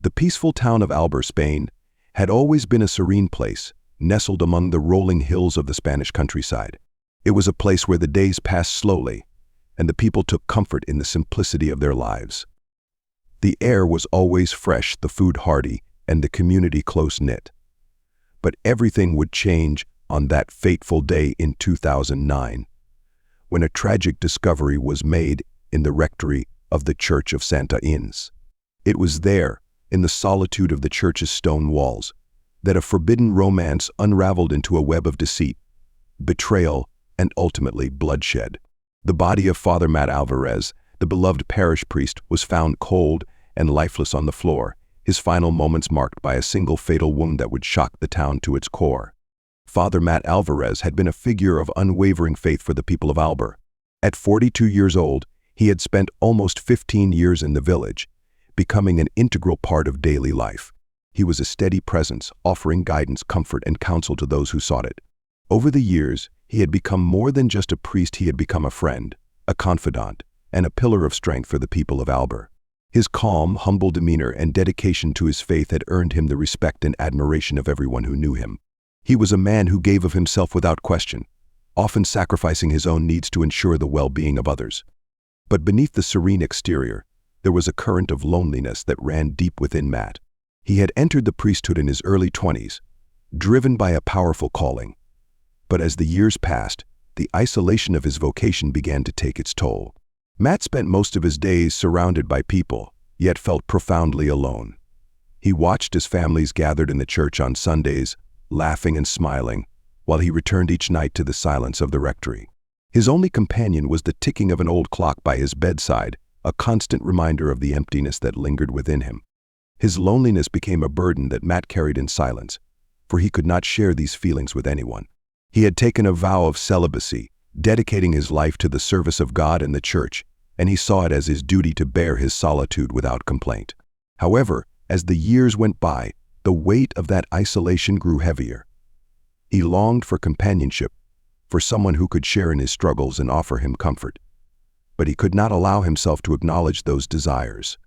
The peaceful town of Alba, Spain, had always been a serene place, nestled among the rolling hills of the Spanish countryside. It was a place where the days passed slowly, and the people took comfort in the simplicity of their lives. The air was always fresh, the food hearty, and the community close-knit. But everything would change on that fateful day in 2009, when a tragic discovery was made in the rectory of the Church of Santa Ynez. It was there, in the solitude of the church's stone walls, that a forbidden romance unraveled into a web of deceit, betrayal, and ultimately bloodshed. The body of Father Matt Alvarez, the beloved parish priest, was found cold and lifeless on the floor, his final moments marked by a single fatal wound that would shock the town to its core. Father Matt Alvarez had been a figure of unwavering faith for the people of Alba. At 42 years old, he had spent almost 15 years in the village, becoming an integral part of daily life. He was a steady presence, offering guidance, comfort, and counsel to those who sought it. Over the years, he had become more than just a priest. He had become a friend, a confidant, and a pillar of strength for the people of Alba. His calm, humble demeanor and dedication to his faith had earned him the respect and admiration of everyone who knew him. He was a man who gave of himself without question, often sacrificing his own needs to ensure the well-being of others. But beneath the serene exterior, there was a current of loneliness that ran deep within Matt. He had entered the priesthood in his early 20s, driven by a powerful calling. But as the years passed, the isolation of his vocation began to take its toll. Matt spent most of his days surrounded by people, yet felt profoundly alone. He watched as families gathered in the church on Sundays, laughing and smiling, while he returned each night to the silence of the rectory. His only companion was the ticking of an old clock by his bedside, a constant reminder of the emptiness that lingered within him. His loneliness became a burden that Matt carried in silence, for he could not share these feelings with anyone. He had taken a vow of celibacy, dedicating his life to the service of God and the church, and he saw it as his duty to bear his solitude without complaint. However, as the years went by, the weight of that isolation grew heavier. He longed for companionship, for someone who could share in his struggles and offer him comfort. But he could not allow himself to acknowledge those desires.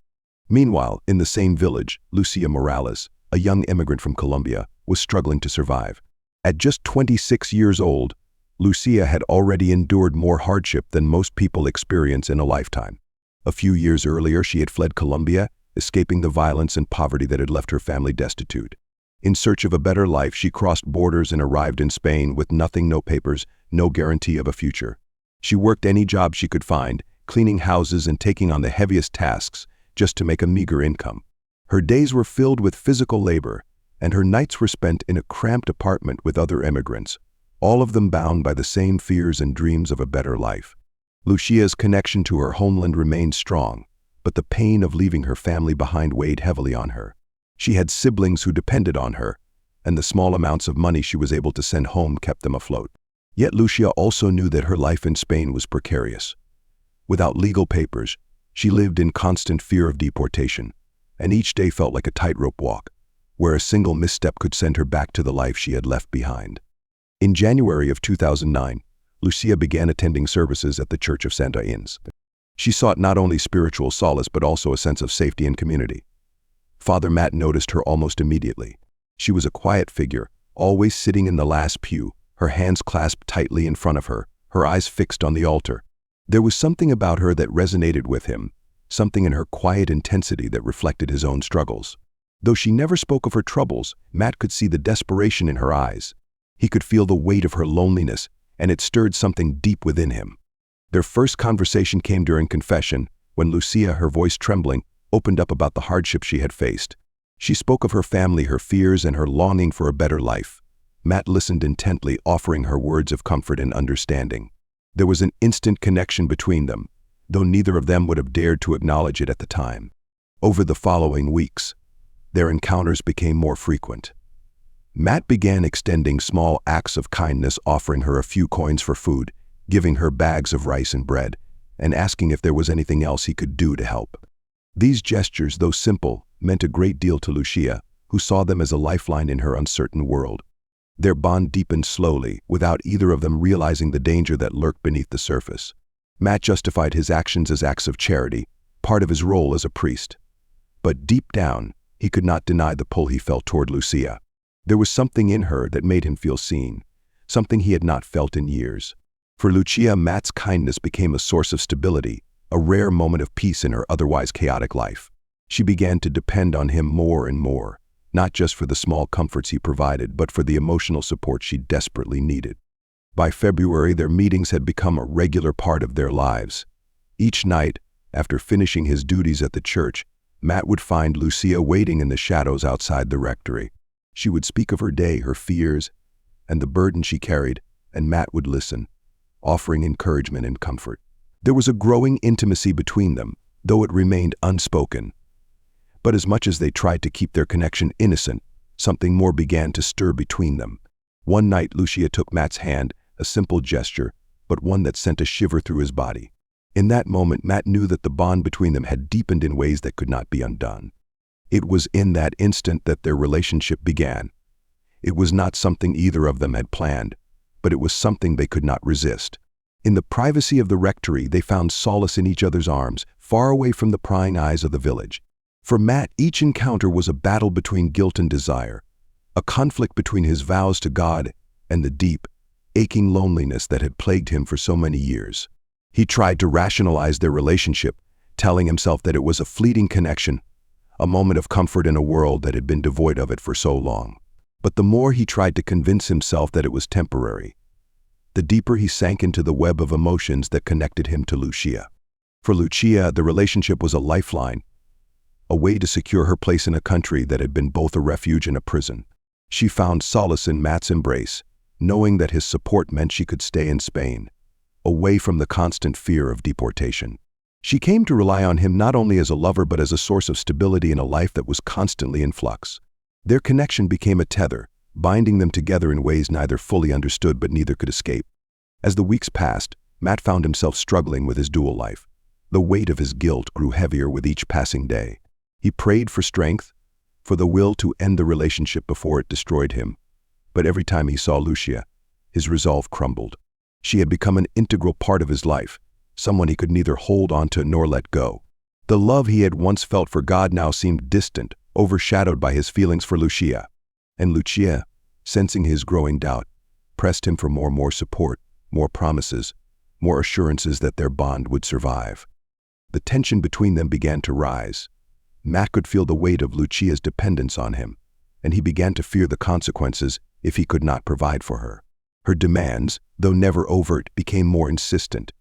Meanwhile, in the same village, Lucia Morales, a young immigrant from Colombia, was struggling to survive. At just 26 years old, Lucia had already endured more hardship than most people experience in a lifetime. A few years earlier, she had fled Colombia, escaping the violence and poverty that had left her family destitute. In search of a better life, she crossed borders and arrived in Spain with nothing, no papers, no guarantee of a future. She worked any job she could find, cleaning houses and taking on the heaviest tasks just to make a meager income. Her days were filled with physical labor, and her nights were spent in a cramped apartment with other immigrants, all of them bound by the same fears and dreams of a better life. Lucia's connection to her homeland remained strong, but the pain of leaving her family behind weighed heavily on her. She had siblings who depended on her, and the small amounts of money she was able to send home kept them afloat. Yet Lucia also knew that her life in Spain was precarious. Without legal papers, she lived in constant fear of deportation, and each day felt like a tightrope walk, where a single misstep could send her back to the life she had left behind. In January of 2009, Lucia began attending services at the Church of Santa Ynez. She sought not only spiritual solace but also a sense of safety and community. Father Matt noticed her almost immediately. She was a quiet figure, always sitting in the last pew, her hands clasped tightly in front of her, her eyes fixed on the altar. There was something about her that resonated with him, something in her quiet intensity that reflected his own struggles. Though she never spoke of her troubles, Matt could see the desperation in her eyes. He could feel the weight of her loneliness, and it stirred something deep within him. Their first conversation came during confession, when Lucia, her voice trembling, opened up about the hardship she had faced. She spoke of her family, her fears, and her longing for a better life. Matt listened intently, offering her words of comfort and understanding. There was an instant connection between them, though neither of them would have dared to acknowledge it at the time. Over the following weeks, their encounters became more frequent. Matt began extending small acts of kindness, offering her a few coins for food, giving her bags of rice and bread, and asking if there was anything else he could do to help. These gestures, though simple, meant a great deal to Lucia, who saw them as a lifeline in her uncertain world. Their bond deepened slowly, without either of them realizing the danger that lurked beneath the surface. Matt justified his actions as acts of charity, part of his role as a priest. But deep down, he could not deny the pull he felt toward Lucia. There was something in her that made him feel seen, something he had not felt in years. For Lucia, Matt's kindness became a source of stability, a rare moment of peace in her otherwise chaotic life. She began to depend on him more and more, not just for the small comforts he provided, but for the emotional support she desperately needed. By February, their meetings had become a regular part of their lives. Each night, after finishing his duties at the church, Matt would find Lucia waiting in the shadows outside the rectory. She would speak of her day, her fears, and the burden she carried, and Matt would listen, offering encouragement and comfort. There was a growing intimacy between them, though it remained unspoken. But as much as they tried to keep their connection innocent, something more began to stir between them. One night, Lucia took Matt's hand, a simple gesture, but one that sent a shiver through his body. In that moment, Matt knew that the bond between them had deepened in ways that could not be undone. It was in that instant that their relationship began. It was not something either of them had planned, but it was something they could not resist. In the privacy of the rectory, they found solace in each other's arms, far away from the prying eyes of the village. For Matt, each encounter was a battle between guilt and desire, a conflict between his vows to God and the deep, aching loneliness that had plagued him for so many years. He tried to rationalize their relationship, telling himself that it was a fleeting connection, a moment of comfort in a world that had been devoid of it for so long. But the more he tried to convince himself that it was temporary, the deeper he sank into the web of emotions that connected him to Lucia. For Lucia, the relationship was a lifeline, a way to secure her place in a country that had been both a refuge and a prison. She found solace in Matt's embrace, knowing that his support meant she could stay in Spain, away from the constant fear of deportation. She came to rely on him not only as a lover but as a source of stability in a life that was constantly in flux. Their connection became a tether, binding them together in ways neither fully understood but neither could escape. As the weeks passed, Matt found himself struggling with his dual life. The weight of his guilt grew heavier with each passing day. He prayed for strength, for the will to end the relationship before it destroyed him. But every time he saw Lucia, his resolve crumbled. She had become an integral part of his life, someone he could neither hold onto nor let go. The love he had once felt for God now seemed distant, overshadowed by his feelings for Lucia. And Lucia, sensing his growing doubt, pressed him for more support, more promises, more assurances that their bond would survive. The tension between them began to rise. Matt could feel the weight of Lucia's dependence on him, and he began to fear the consequences if he could not provide for her. Her demands, though never overt, became more insistent,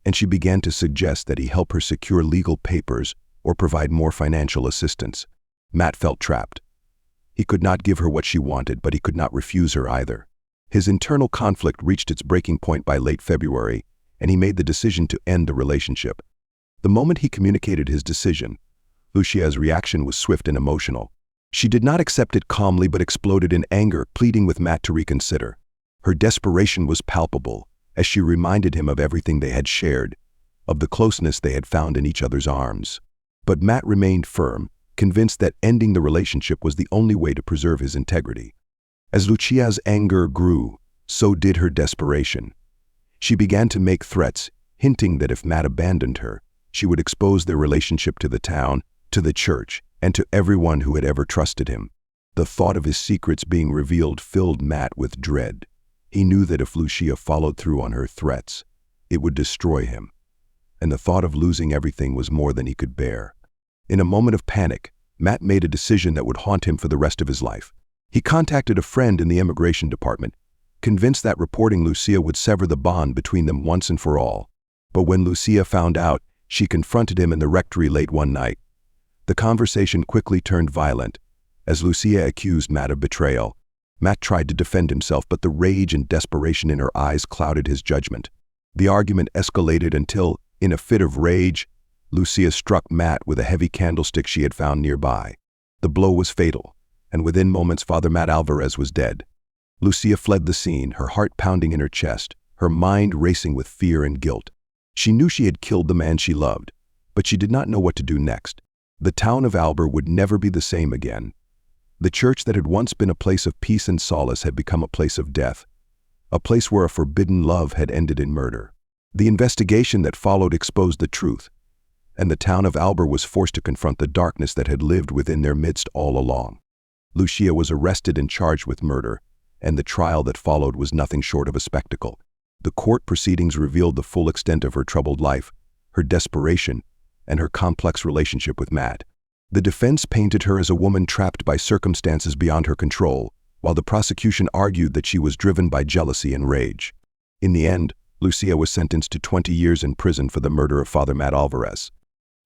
and she began to suggest that he help her secure legal papers or provide more financial assistance. Matt felt trapped. He could not give her what she wanted, but he could not refuse her either. His internal conflict reached its breaking point by late February, and he made the decision to end the relationship. The moment he communicated his decision, Lucia's reaction was swift and emotional. She did not accept it calmly but exploded in anger, pleading with Matt to reconsider. Her desperation was palpable as she reminded him of everything they had shared, of the closeness they had found in each other's arms. But Matt remained firm, convinced that ending the relationship was the only way to preserve his integrity. As Lucia's anger grew, so did her desperation. She began to make threats, hinting that if Matt abandoned her, she would expose their relationship to the town, to the church, and to everyone who had ever trusted him. The thought of his secrets being revealed filled Matt with dread. He knew that if Lucia followed through on her threats, it would destroy him, and the thought of losing everything was more than he could bear. In a moment of panic, Matt made a decision that would haunt him for the rest of his life. He contacted a friend in the immigration department, convinced that reporting Lucia would sever the bond between them once and for all. But when Lucia found out, she confronted him in the rectory late one night. The conversation quickly turned violent, as Lucia accused Matt of betrayal. Matt tried to defend himself, but the rage and desperation in her eyes clouded his judgment. The argument escalated until, in a fit of rage, Lucia struck Matt with a heavy candlestick she had found nearby. The blow was fatal, and within moments Father Matt Alvarez was dead. Lucia fled the scene, her heart pounding in her chest, her mind racing with fear and guilt. She knew she had killed the man she loved, but she did not know what to do next. The town of Alber would never be the same again. The church that had once been a place of peace and solace had become a place of death, a place where a forbidden love had ended in murder. The investigation that followed exposed the truth. and the town of Alba was forced to confront the darkness that had lived within their midst all along. Lucia was arrested and charged with murder, and the trial that followed was nothing short of a spectacle. The court proceedings revealed the full extent of her troubled life, her desperation, and her complex relationship with Matt. The defense painted her as a woman trapped by circumstances beyond her control, while the prosecution argued that she was driven by jealousy and rage. In the end, Lucia was sentenced to 20 years in prison for the murder of Father Matt Alvarez.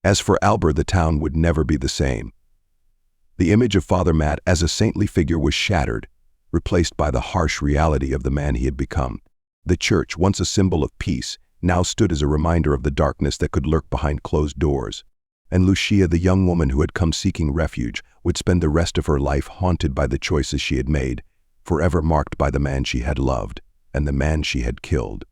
As for Alba, the town would never be the same. The image of Father Matt as a saintly figure was shattered, replaced by the harsh reality of the man he had become. The church, once a symbol of peace, now stood as a reminder of the darkness that could lurk behind closed doors. And Lucia, the young woman who had come seeking refuge, would spend the rest of her life haunted by the choices she had made, forever marked by the man she had loved and the man she had killed.